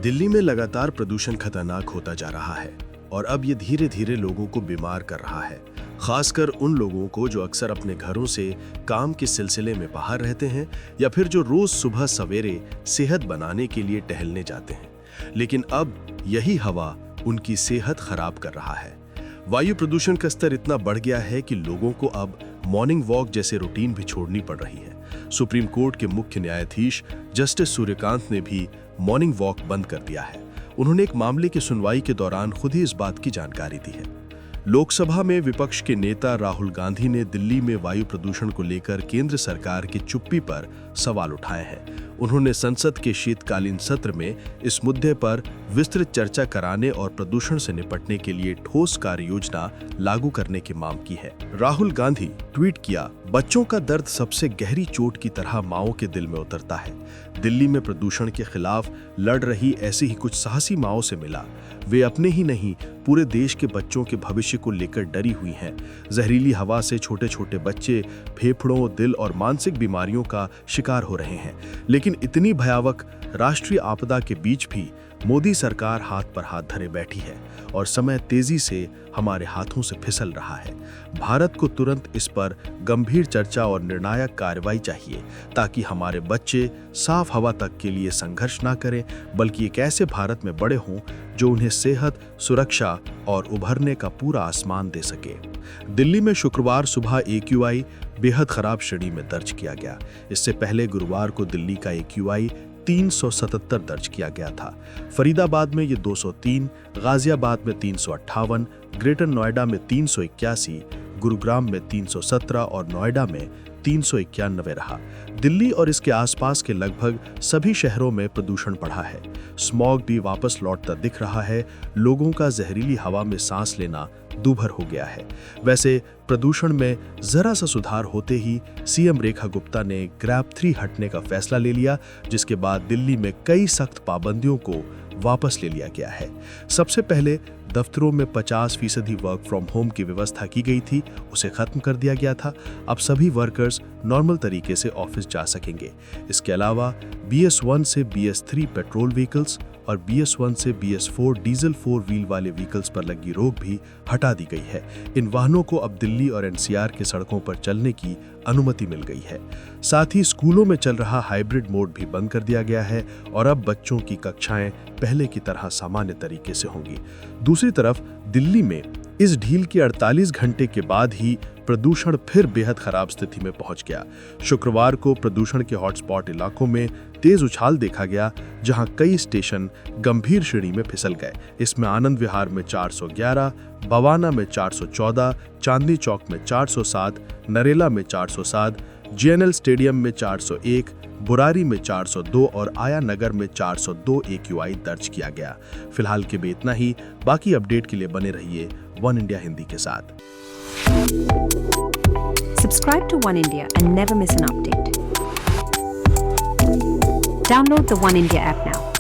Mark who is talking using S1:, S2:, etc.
S1: दिल्ली में लगातार प्रदूषण खतरनाक होता जा रहा है और अब ये धीरे धीरे लोगों को बीमार कर रहा है, खासकर उन लोगों को जो अक्सर अपने घरों से काम के सिलसिले में बाहर रहते हैं या फिर जो रोज सुबह सवेरे सेहत बनाने के लिए टहलने जाते हैं। लेकिन अब यही हवा उनकी सेहत खराब कर रहा है। वायु प्रदूषण का स्तर इतना बढ़ गया है कि लोगों को अब मॉर्निंग वॉक जैसे रूटीन भी छोड़नी पड़ रही है। सुप्रीम कोर्ट के मुख्य न्यायाधीश जस्टिस सूर्यकांत ने भी मॉर्निंग वॉक बंद कर दिया है। उन्होंने एक मामले की सुनवाई के दौरान खुद ही इस बात की जानकारी दी है। लोकसभा में विपक्ष के नेता राहुल गांधी ने दिल्ली में वायु प्रदूषण को लेकर केंद्र सरकार की चुप्पी पर सवाल उठाए हैं। उन्होंने संसद के शीतकालीन सत्र में इस मुद्दे पर विस्तृत चर्चा कराने और प्रदूषण से निपटने के लिए ठोस कार्य योजना लागू करने की मांग की है। राहुल गांधी ट्वीट किया, बच्चों का दर्द सबसे गहरी चोट की तरह माओं के दिल में उतरता है। दिल्ली में प्रदूषण के खिलाफ लड़ रही ऐसी ही कुछ साहसी माओं से मिला। वे अपने ही नहीं पूरे देश के बच्चों के भविष्य को लेकर डरी हुई हैं। जहरीली हवा से छोटे छोटे बच्चे फेफड़ों, दिल और मानसिक बीमारियों का शिकार हो रहे हैं। लेकिन इतनी भयावह राष्ट्रीय आपदा के बीच भी मोदी सरकार हाथ पर हाथ धरे बैठी है और समय तेजी से हमारे हाथों से फिसल रहा है। भारत को तुरंत इस पर गंभीर चर्चा और निर्णायक कार्रवाई चाहिए ताकि हमारे बच्चे साफ हवा तक के लिए संघर्ष ना करें, बल्कि एक ऐसे भारत में बड़े हों जो उन्हें सेहत, सुरक्षा और उभरने का पूरा आसमान दे सके। दिल्ली में शुक्रवार सुबह AQI बेहद खराब श्रेणी में दर्ज किया गया। इससे पहले गुरुवार को दिल्ली का AQI 377 दर्ज किया गया था। फरीदाबाद में ये 203, गाजियाबाद में 358, ग्रेटर नोएडा में 381, गुरुग्राम में 317 और नोएडा में 391 रहा। दिल्ली और इसके आसपास के लगभग सभी शहरों में प्रदूषण बढ़ा है। स्मॉग भी वापस लौटता दिख रहा है। लोगों का जहरीली हवा में सांस लेना दूभर हो गया है। वैसे प्रदूषण में जरा सा सुधार होते ही CM रेखा गुप्ता ने ग्रैब 3 हटने का फैसला ले लिया, जिसके बाद दिल्ली में कई सख्त पाबंदियों को वापस ले लिया गया है। सबसे पहले दफ्तरों में 50% वर्क फ्रॉम होम की व्यवस्था की गई थी, उसे खत्म कर दिया गया था। अब सभी वर्कर्स नॉर्मल तरीके से ऑफिस जा सकेंगे। इसके अलावा BS1 से BS3 पेट्रोल व्हीकल्स और BS1 से BS4 डीजल 4 व्हील वाले व्हीकल्स पर लगी रोक भी हटा दी गई है। इन वाहनों को अब दिल्ली और NCR के सड़कों पर चलने की अनुमति मिल गई है। साथ ही स्कूलों में चल रहा हाइब्रिड मोड भी बंद कर दिया गया है और अब बच्चों की कक्षाएं पहले की तरह सामान्य तरीके से होंगी। दूसरी तरफ दिल्ली में इस ढील के 48 घंटे के बाद ही प्रदूषण फिर बेहद खराब स्थिति में पहुंच गया। शुक्रवार को प्रदूषण के हॉटस्पॉट इलाकों में तेज उछाल देखा गया, जहां कई स्टेशन गंभीर श्रेणी में फिसल गए। इसमें आनंद विहार में 411, बवाना में 414, चांदनी चौक में 407, नरेला में 407, GNL स्टेडियम में 401, बुरारी में 402 और आया नगर में 402 AQI दर्ज किया गया। फिलहाल के लिए इतना ही। बाकी अपडेट के लिए बने रहिए वन इंडिया हिंदी के साथ।
S2: Subscribe to One India and never miss an update. Download the One India app now.